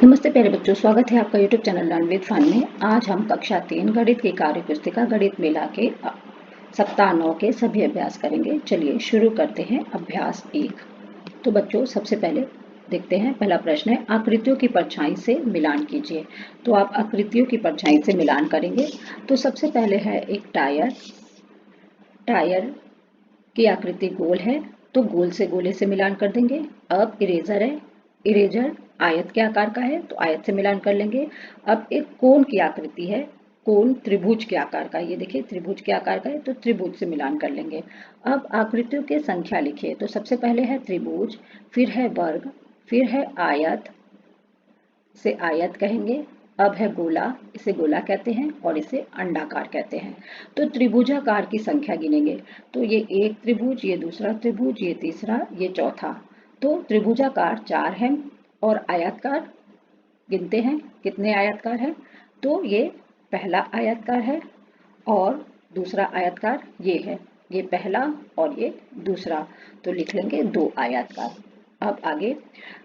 नमस्ते प्यारे बच्चों, स्वागत है आपका YouTube channel learn with fun में। आज हम कक्षा 3 गणित की कार्य पुस्तिका गणित मेला के सप्ताह 9 के सभी अभ्यास करेंगे। चलिए शुरू करते हैं अभ्यास 1। तो बच्चों सबसे पहले देखते हैं, पहला प्रश्न है आकृतियों की परछाई से मिलान कीजिए। तो आप आकृतियों की परछाई से मिलान करेंगे। तो सबसे पहले है एक टायर। टायर की आकृति गोल है तो गोल से गोले से मिलान कर देंगे। अब इरेजर है, इरेजर आयत के आकार का है तो आयत से मिलान कर लेंगे। अब एक कोन की आकृति है, कोन त्रिभुज के आकार का, ये देखिए त्रिभुज के आकार का है तो त्रिभुज से मिलान कर लेंगे। अब आकृतियों के संख्या लिखिए। तो सबसे पहले है त्रिभुज, फिर है वर्ग, फिर है आयत से आयत कहेंगे। अब है गोला, इसे गोला कहते हैं और इसे अंडाकार कहते हैं। तो त्रिभुजाकार की संख्या गिनेंगे। तो ये एक त्रिभुज, ये दूसरा त्रिभुज, ये तीसरा, ये चौथा। तो त्रिभुजाकार 4 है और आयतकार गिनते हैं कितने आयतकार है। तो ये पहला आयतकार है और दूसरा आयतकार ये है, ये पहला और ये दूसरा। तो लिख लेंगे 2 आयतकार। अब आगे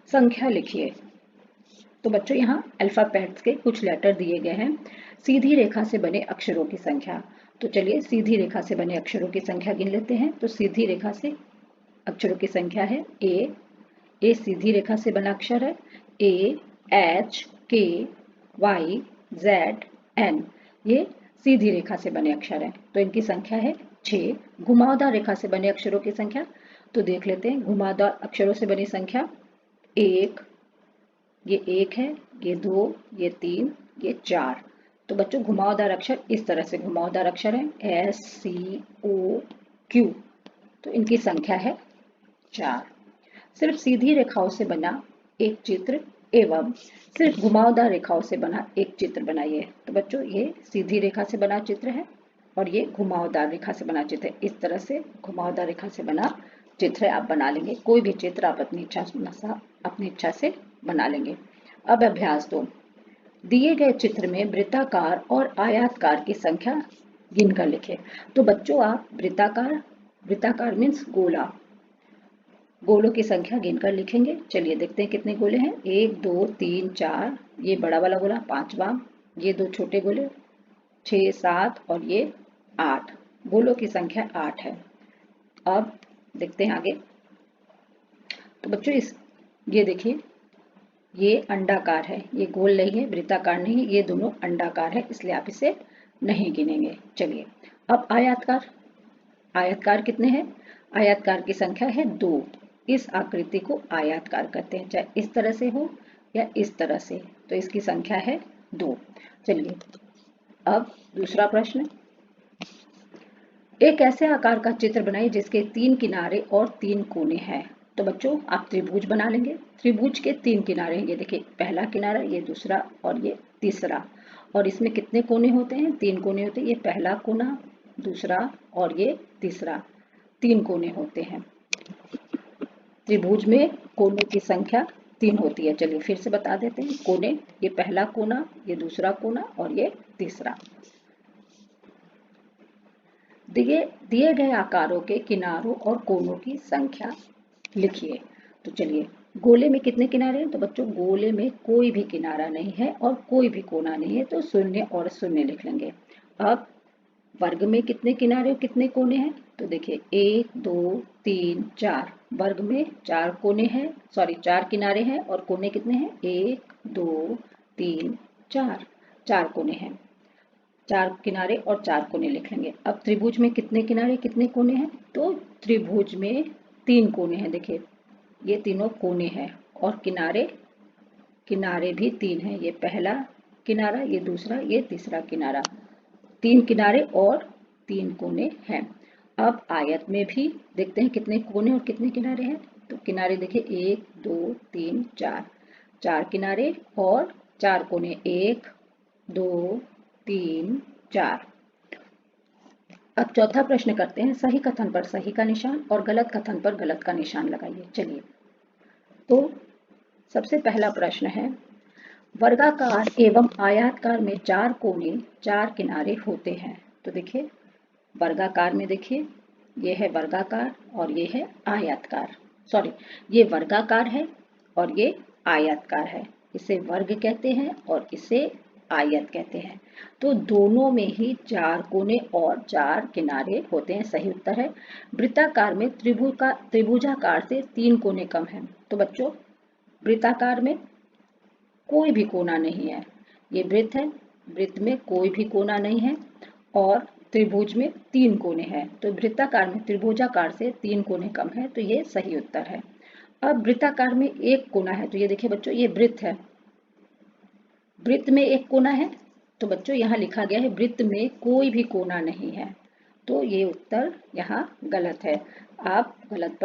संख्या लिखिए। तो बच्चों यहाँ अल्फाबेट्स के कुछ लेटर दिए गए हैं। सीधी रेखा से बने अक्षरों की संख्या। तो चलिए सीधी रेखा से बने अक्षरों की संख्या गिन लेते हैं। तो सीधी रेखा से अक्षरों की संख्या है ए सीधी रेखा से बना अक्षर है। ए एच के वाई जेड एन, ये सीधी रेखा से बने अक्षर हैं तो इनकी संख्या है 6। घुमावदार रेखा से बने अक्षरों की संख्या तो देख लेते हैं। घुमावदार अक्षरों से बनी संख्या ये 1 है, ये 2, ये 3, ये 4। तो बच्चों घुमावदार अक्षर इस तरह से घुमावदार अक्षर है एस सी ओ क्यू, तो इनकी संख्या है 4। सिर्फ सीधी रेखाओं से बना एक चित्र एवं सिर्फ घुमावदार रेखाओं से बना एक चित्र बनाइए। तो बच्चों ये सीधी रेखा से बना चित्र है और ये घुमावदार रेखा से बना चित्र है। इस तरह से घुमावदार रेखा से बना चित्र आप बना लेंगे। कोई भी चित्र आप अपनी इच्छा से बना लेंगे। अब अभ्यास 2। दिए गए चित्र में वृत्ताकार और आयताकार की संख्या गिनकर लिखें। तो बच्चों आप वृत्ताकार मीन्स गोला, गोलों की संख्या गिनकर लिखेंगे। चलिए देखते हैं कितने गोले हैं। 1 2 3 4, ये बड़ा वाला गोला 5वां, ये 2 छोटे गोले 6 7 और ये 8। गोलों की संख्या 8 है। अब देखते हैं आगे। तो बच्चों ये देखिए, ये अंडाकार है, ये गोल नहीं है, वृत्ताकार नहीं है, ये दोनों अंडाकार है, इसलिए आप इसे नहीं गिनेंगे। चलिए अब आयतकार कितने हैं। आयतकार की संख्या है 2। इस आकृति को आयतकार कहते हैं, चाहे इस तरह से हो या इस तरह से, तो इसकी संख्या है 2। चलिए अब दूसरा प्रश्न। एक ऐसे आकार का चित्र बनाइए जिसके 3 किनारे और 3 कोने हैं। तो बच्चों आप त्रिभुज बना लेंगे। त्रिभुज के 3 किनारे हैं, ये देखिए पहला किनारा, ये दूसरा और ये तीसरा। और इसमें कितने कोने होते हैं, 3 कोने होते हैं। ये पहला कोना, दूसरा और ये तीसरा, 3 कोने होते हैं। त्रिभुज में कोनों की संख्या 3 होती है। चलिए फिर से बता देते हैं कोने, ये पहला कोना, ये दूसरा कोना और ये तीसरा। दिए गए आकारों के किनारों और कोनों की संख्या लिखिए। तो चलिए गोले में कितने किनारे हैं। तो बच्चों गोले में कोई भी किनारा नहीं है और कोई भी कोना नहीं है, तो 0 और 0 लिख लेंगे। अब वर्ग में कितने किनारे और कितने कोने हैं। तो देखिए 1 2 3 4, वर्ग में 4 कोने हैं, 4 किनारे हैं और कोने कितने हैं, 1 2 3 4, 4 कोने हैं। 4 किनारे और 4 कोने लिख लेंगे। अब त्रिभुज में कितने किनारे कितने कोने हैं। तो त्रिभुज में 3 कोने हैं, देखिए ये तीनों कोने हैं और किनारे भी 3 हैं। ये पहला किनारा, ये दूसरा, ये तीसरा किनारा, 3 किनारे और 3 कोने हैं। अब आयत में भी देखते हैं कितने कोने और कितने किनारे हैं। तो किनारे देखिए 1 2 3 4, 4 किनारे और 4 कोने, 1 2 3 4। अब चौथा प्रश्न करते हैं। सही कथन पर सही का निशान और गलत कथन पर गलत का निशान लगाइए। चलिए तो सबसे पहला प्रश्न है, वर्गाकार एवं आयताकार में 4 कोने 4 किनारे होते हैं। तो देखिए वर्गाकार में देखिए ये है वर्गाकार और ये है आयताकार, ये वर्गाकार है और ये आयताकार है, इसे वर्ग कहते हैं और इसे आयत कहते हैं। तो दोनों में ही 4 कोने और 4 किनारे होते हैं। सही उत्तर है। वृत्ताकार में त्रिभुजाकार से 3 कोने कम हैं। तो बच्चों वृत्ताकार में कोई भी कोना नहीं है, ये वृत्त है, वृत्त में कोई भी कोना नहीं है और त्रिभुज में 3 कोने हैं। तो वृत्ताकार में त्रिभुजाकार से 3 कोने कम है, तो ये सही उत्तर है। अब वृत्ताकार में एक कोना है, तो ये देखिए बच्चों ये वृत्त है, वृत्त में एक कोना है, तो बच्चों यहाँ लिखा गया है वृत्त में कोई भी कोना नहीं है, तो ये उत्तर यहाँ गलत है। आप गलत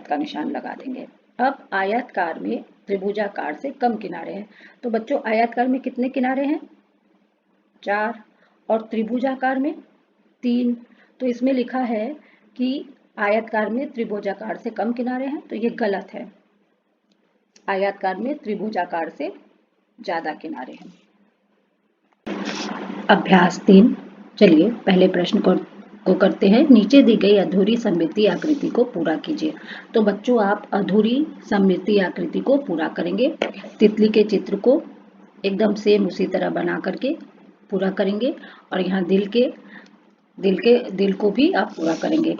का निशान लगा देंगे। अब आयतकार में त्रिभुजाकार से कम किनारे हैं, तो बच्चों आयतकार में कितने किनारे हैं? 4 और त्रिभुजाकार में 3। तो इसमें लिखा है कि आयतकार में त्रिभुजाकार से कम किनारे हैं, तो ये गलत है। आयतकार में त्रिभुजाकार से ज्यादा किनारे हैं। अभ्यास 3। चलिए पहले प्रश्न को करते हैं। नीचे दी गई अधूरी सममितीय आकृति को पूरा कीजिए। तो बच्चों आप अधूरी सममितीय आकृति को पूरा करेंगे। तितली के चित्र को एकदम सेम उसी तरह बना करके पूरा करेंगे और यहाँ दिल को भी आप पूरा करेंगे।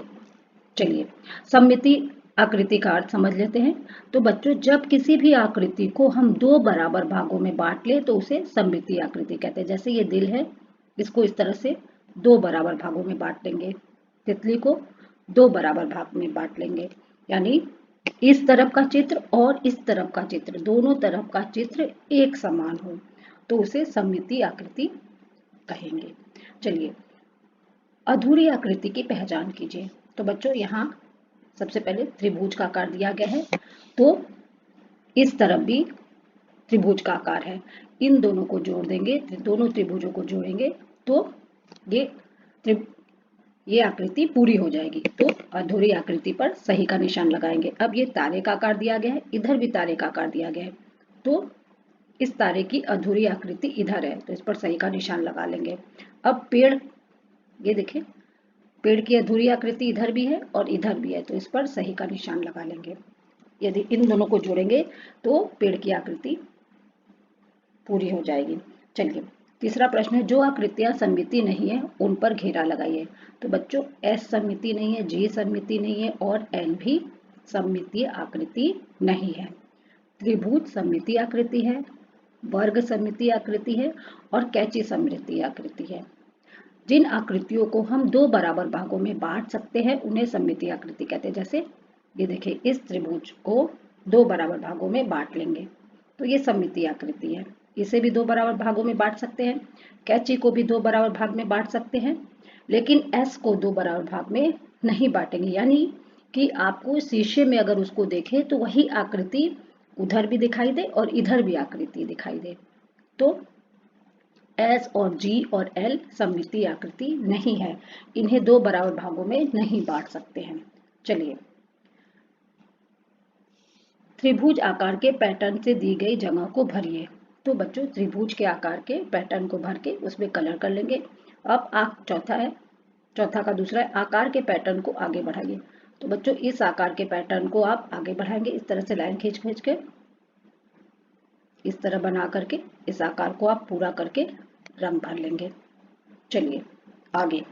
चलिए सममिति आकृति का अर्थ समझ लेते हैं। तो बच्चों जब किसी भी आकृति को हम 2 बराबर भागों में बांट ले तो उसे सममिति आकृति कहते हैं। जैसे ये दिल है, इसको इस तरह से 2 बराबर भागों में बांट लेंगे, तितली को 2 बराबर भाग में बांट लेंगे, यानी इस तरफ का चित्र और इस तरफ का चित्र, दोनों तरफ का चित्र एक समान हो तो उसे सममिति आकृति कहेंगे। चलिए अधूरी आकृति की पहचान कीजिए। तो बच्चों यहाँ सबसे पहले त्रिभुज का आकार दिया गया है, तो इस तरफ भी त्रिभुज का आकार है, इन दोनों को जोड़ देंगे, दोनों त्रिभुजों को जोड़ेंगे तो ये आकृति पूरी हो जाएगी। तो अधूरी आकृति पर सही का निशान लगाएंगे। अब ये तारे का आकार दिया गया है, इधर भी तारे का आकार दिया गया है, तो इस तारे की अधूरी आकृति इधर है, तो इस पर सही का निशान लगा लेंगे। अब पेड़, ये देखिए पेड़ की अधूरी आकृति इधर भी है और इधर भी है, तो इस पर सही का निशान लगा लेंगे। यदि इन दोनों को जोड़ेंगे तो पेड़ की आकृति पूरी हो जाएगी। चलिए तीसरा प्रश्न है, जो आकृतियां सममिति नहीं है उन पर घेरा लगाइए। तो बच्चों एस सममिति नहीं है, जी सममिति नहीं है और एल भी सममितीय आकृति नहीं है। त्रिभुज सममितीय आकृति है, वर्ग सममितीय आकृति है और कैंची सममितीय आकृति है। जिन आकृतियों को हम 2 बराबर भागों में बांट सकते हैं उन्हें सममितीय आकृति कहते हैं। जैसे ये देखिए इस त्रिभुज को 2 बराबर भागों में बांट लेंगे तो ये सममितीय आकृति है। इसे भी 2 बराबर भागों में बांट सकते हैं, कैंची को भी 2 बराबर भाग में बांट सकते हैं, लेकिन एस को 2 बराबर भाग में नहीं बांटेंगे। यानी कि आपको शीशे में अगर उसको देखें तो वही आकृति उधर भी दिखाई दे और इधर भी आकृति दिखाई दे। तो एस और जी और एल सममितीय आकृति नहीं है, इन्हें 2 बराबर भागों में नहीं बांट सकते हैं। चलिए त्रिभुज आकार के पैटर्न से दी गई जगह को भरिए। तो बच्चों त्रिभुज के आकार के पैटर्न को भर के उसमें कलर कर लेंगे। अब चौथा का दूसरा है आकार के पैटर्न को आगे बढ़ाइए। तो बच्चों इस आकार के पैटर्न को आप आगे बढ़ाएंगे, इस तरह से लाइन खींच के इस तरह बना करके इस आकार को आप पूरा करके रंग भर लेंगे। चलिए आगे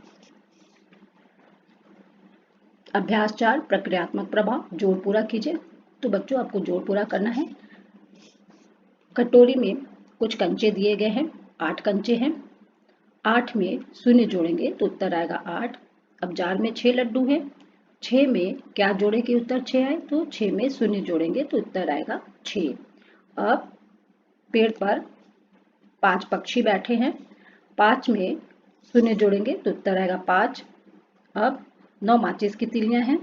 अभ्यास 4 प्रक्रियात्मक प्रभाव, जोड़ पूरा कीजिए। तो बच्चों आपको जोड़ पूरा करना है। कटोरी में कुछ कंचे दिए गए हैं, 8 कंचे हैं, 8 में शून्य जोड़ेंगे तो उत्तर आएगा 8। अब जार में 6 लड्डू हैं, 6 में क्या जोड़े कि उत्तर 6 आए, तो 6 में शून्य जोड़ेंगे तो उत्तर आएगा 6। अब पेड़ पर 5 पक्षी बैठे हैं, 5 में शून्य जोड़ेंगे तो उत्तर आएगा 5। अब 9 माचिस की तीलियां हैं,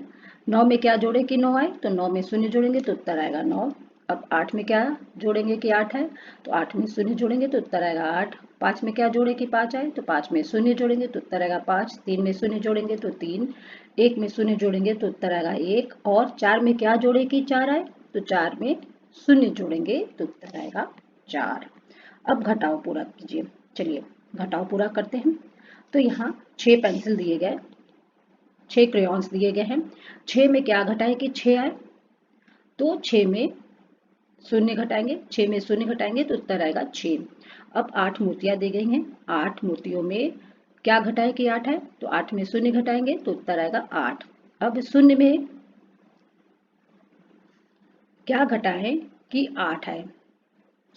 9 में क्या जोड़े कि 9 आए, तो 9 में शून्य जोड़ेंगे तो उत्तर आएगा 9। अब 8 में क्या जोड़ेंगे कि 8 है, तो 8 में शून्य जोड़ेंगे तो उत्तर आएगा 8। 5 में क्या जोड़े कि 5 आए, तो 5 में शून्य जोड़ेंगे तो उत्तर आएगा 5। 3 में शून्य जोड़ेंगे तो 3, 1 में शून्य जोड़ेंगे तो उत्तर आएगा 1 और 4 में क्या जोड़े कि 4 आए, तो 4 में शून्य जोड़ेंगे तो उत्तर आएगा 4। अब घटाव पूरा कीजिए। चलिए घटाव पूरा करते हैं। तो यहाँ 6 पेंसिल दिए गए, 6 क्रेयॉन्स दिए गए हैं, 6 में क्या घटाए कि 6 आए, तो 6 में शून्य घटाएंगे, 6 में शून्य घटाएंगे तो उत्तर आएगा 6। अब 8 मूर्तियां दी गई हैं, 8 मूर्तियों में क्या घटाए कि 8 है, तो 8 में शून्य घटाएंगे तो उत्तर आएगा 8। अब शून्य में क्या घटाएं कि 8 है,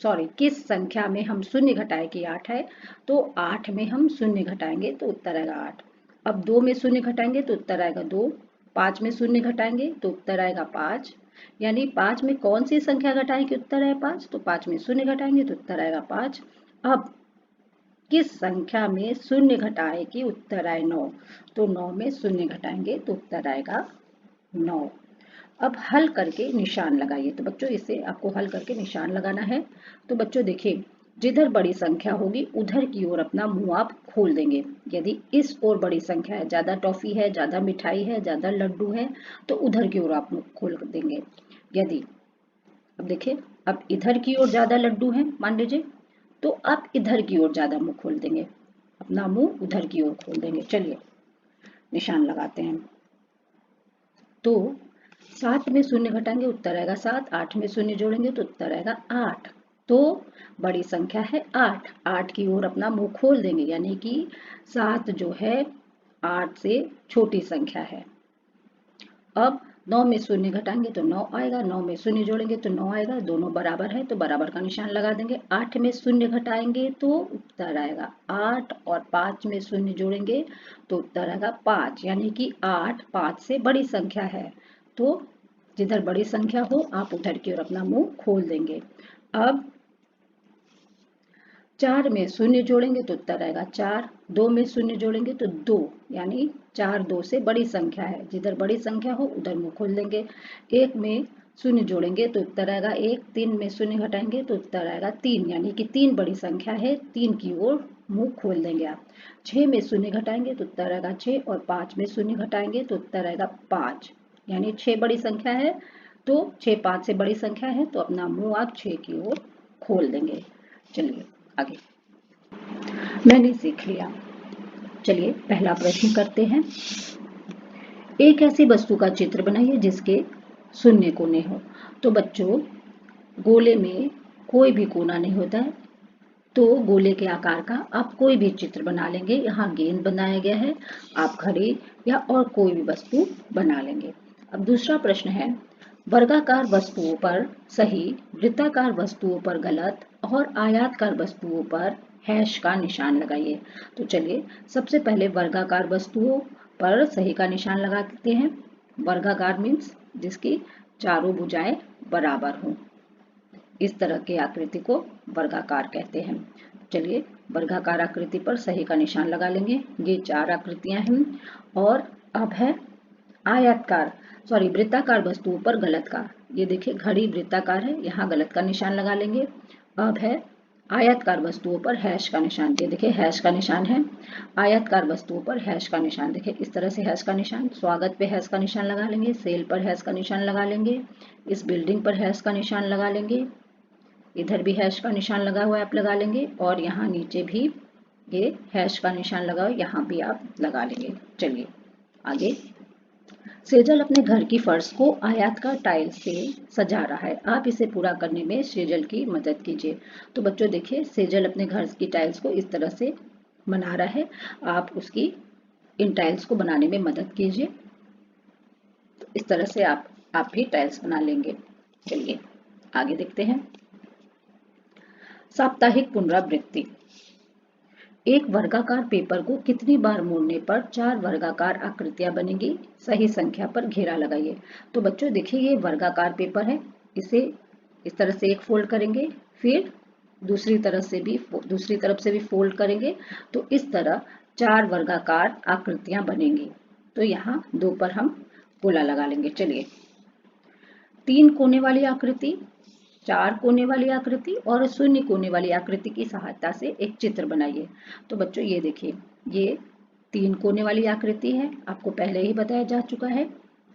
सॉरी किस संख्या में हम शून्य घटाए कि 8 है, तो 8 में हम शून्य घटाएंगे तो उत्तर आएगा 8। अब 2 में शून्य घटाएंगे तो उत्तर आएगा 2, 5 में शून्य घटाएंगे तो उत्तर आएगा 5, यानी 5 में कौन सी संख्या घटाएं कि उत्तर है 5, तो 5 में शून्य घटाएंगे तो उत्तर आएगा 5। अब किस संख्या में शून्य घटाए कि उत्तर आए 9, तो 9 में शून्य घटाएंगे तो उत्तर आएगा 9। अब हल करके निशान लगाइए, तो बच्चों इसे आपको हल करके निशान लगाना है। तो बच्चों देखिए, जिधर बड़ी संख्या होगी उधर की ओर अपना मुंह आप खोल देंगे। यदि इस ओर बड़ी संख्या है, ज्यादा टॉफी है, ज्यादा मिठाई है, ज्यादा लड्डू है, तो उधर की ओर आप मुंह खोल देंगे। यदि अब देखिए, अब इधर की ओर ज्यादा लड्डू है मान लीजिए, तो आप इधर की ओर ज्यादा मुंह खोल देंगे, अपना मुंह उधर की ओर खोल देंगे। चलिए निशान लगाते हैं। तो 7 में शून्य घटाएंगे उत्तर आएगा 7, 8 में शून्य जोड़ेंगे तो उत्तर आएगा 8। तो बड़ी संख्या है 8, 8 की ओर अपना मुंह खोल देंगे, यानी कि 7 जो है 8 से छोटी संख्या है। अब 9 में शून्य घटाएंगे तो 9 आएगा, 9 में शून्य जोड़ेंगे तो 9 आएगा, दोनों बराबर है तो बराबर का निशान लगा देंगे। 8 में शून्य घटाएंगे तो उत्तर आएगा 8, और 5 में शून्य जोड़ेंगे तो उत्तर आएगा 5, यानी कि 8 5 से बड़ी संख्या है। तो जिधर बड़ी संख्या हो आप उधर की ओर अपना मुंह खोल देंगे। अब 4 में शून्य जोड़ेंगे तो उत्तर आएगा 4, 2 में शून्य जोड़ेंगे तो 2, यानी 4 2 से बड़ी संख्या है, जिधर बड़ी संख्या हो उधर मुंह खोल देंगे। 1 में शून्य जोड़ेंगे तो उत्तर आएगा 1, 3 में शून्य घटाएंगे तो उत्तर आएगा 3, यानी कि 3 बड़ी संख्या है, 3 की ओर मुंह खोल देंगे आप। 6 में शून्य घटाएंगे तो उत्तर आएगा 6, और 5 में शून्य घटाएंगे तो उत्तर आएगा 5, यानी 6 बड़ी संख्या है, तो 6 5 से बड़ी संख्या है, तो अपना मुंह आप 6 की ओर खोल देंगे। चलिए आगे, मैंने सीख लिया। चलिए पहला प्रश्न करते हैं। एक ऐसी वस्तु का चित्र बनाइए जिसके शून्य कोने हो। तो बच्चों गोले में कोई भी कोना नहीं होता है, तो गोले के आकार का आप कोई भी चित्र बना लेंगे। यहाँ गेंद बनाया गया है, आप घड़ी या और कोई भी वस्तु बना लेंगे। अब दूसरा प्रश्न है, वर्गाकार वस्तुओं पर सही, वृत्ताकार वस्तुओं पर गलत और आयताकार वस्तुओं पर हैश का निशान लगाइए। तो चलिए सबसे पहले वर्गाकार वस्तुओं पर सही का निशान लगाते हैं। वर्गाकार मीन्स जिसकी चारों भुजाएं बराबर हों, इस तरह की आकृति को वर्गाकार कहते हैं। चलिए वर्गाकार आकृति पर सही का निशान लगा लेंगे। ये 4 आकृतियां हैं। और अब है आयताकार सॉरी वृत्ताकार वस्तुओं पर गलत का। ये देखिए घड़ी वृत्ताकार है, यहाँ गलत का निशान लगा लेंगे। अब है आयताकार वस्तुओं पर हैश का निशान। ये देखिए हैश का निशान है। आयताकार वस्तुओं पर हैश का निशान देखिए इस तरह से हैश का निशान। स्वागत पे हैश का निशान लगा लेंगे, सेल पर हैश का निशान लगा लेंगे, इस बिल्डिंग पर हैश का निशान लगा लेंगे, इधर भी हैश का निशान लगा हुआ है आप लगा लेंगे, और यहाँ नीचे भी ये हैश का निशान लगा हुआ है, यहाँ भी आप लगा लेंगे। चलिए आगे, सेजल अपने घर की फर्श को आयताकार टाइल्स से सजा रहा है, आप इसे पूरा करने में सेजल की मदद कीजिए। तो बच्चों देखिए सेजल अपने घर की टाइल्स को इस तरह से बना रहा है, आप उसकी इन टाइल्स को बनाने में मदद कीजिए। तो इस तरह से आप भी टाइल्स बना लेंगे। चलिए आगे देखते हैं। साप्ताहिक पुनरावृत्ति, एक वर्गाकार पेपर को कितनी बार मोड़ने पर 4 वर्गाकार आकृतियां बनेंगी, सही संख्या पर घेरा लगाइए। तो बच्चों देखिए ये वर्गाकार पेपर है, इसे इस तरह से एक फोल्ड करेंगे, फिर दूसरी तरफ से भी फोल्ड करेंगे, तो इस तरह 4 वर्गाकार आकृतियां बनेंगी। तो यहाँ 2 पर हम गोला लगा लेंगे। चलिए 3 कोने वाली आकृति, 4 कोने वाली आकृति और 0 कोने वाली आकृति की सहायता से एक चित्र बनाइए। तो बच्चों ये देखिए ये 3 कोने वाली आकृति है, आपको पहले ही बताया जा चुका है।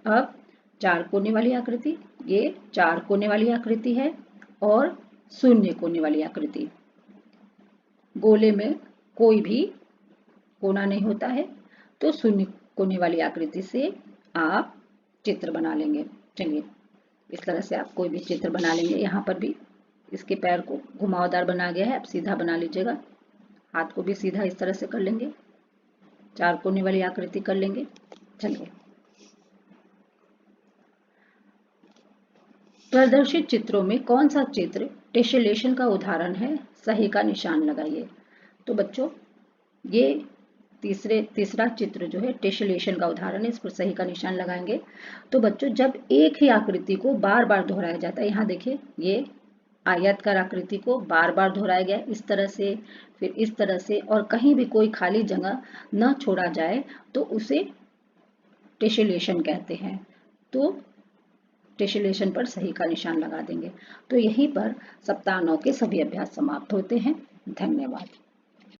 अब 4 कोने वाली आकृति, ये 4 कोने वाली आकृति है, और 0 कोने वाली आकृति। गोले में कोई भी कोना नहीं होता है, तो 0 कोने वाली आकृति से आप चित्र बना लेंगे। चलिए इस तरह से आप कोई भी चित्र बना लेंगे। यहाँ पर भी इसके पैर को घुमावदार बना गया है, अब सीधा बना लीजिएगा। हाथ को भी सीधा इस तरह से कर लेंगे, चार कोने वाली आकृति कर लेंगे। चलिए, प्रदर्शित चित्रों में कौन सा चित्र टेसेलेशन का उदाहरण है? सही का निशान लगाइए। तो बच्चों, ये तीसरा चित्र जो है टेसेलेशन का उदाहरण है, इस पर सही का निशान लगाएंगे। तो बच्चों, जब एक ही आकृति को बार बार दोहराया जाता है, यहाँ देखिए ये आयताकार आकृति को बार बार दोहराया गया इस तरह से, फिर इस तरह से, और कहीं भी कोई खाली जगह न छोड़ा जाए तो उसे टेसेलेशन कहते हैं। तो टेसेलेशन पर सही का निशान लगा देंगे। तो यहीं पर सप्ताह 9 के सभी अभ्यास समाप्त होते हैं। धन्यवाद।